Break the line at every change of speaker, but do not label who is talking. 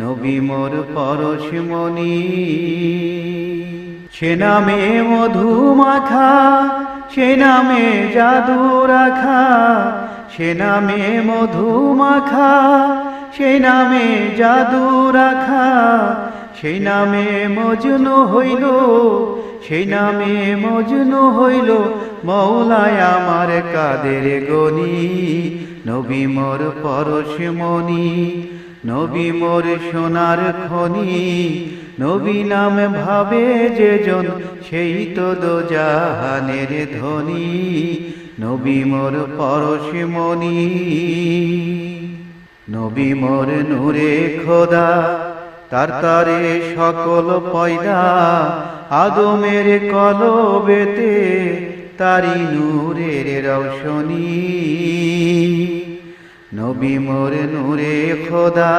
নবী মোর পরশমণি। সে নামে মধু মাখা, সে নামে জাদু রাখা, সে নামে মধু মাখা, সে নামে জাদু রাখা, সেই নামে মজনু হইল, সেই নামে মজনু হইল মৌলায় আমার কাদের গনি। নবী মোর পরশমণি, নবী মোর সোনার খনি, নবী নাম ভাবে যেজন সেই তো দোজাহানের ধনী। নবী মোর পরশমণি, নবী মোর নূরে খোদা, তার তারে সকল পয়দা, আদমের কলবেতে তারি নূরের রৌশনী। নবী মোর নূরে খোদা,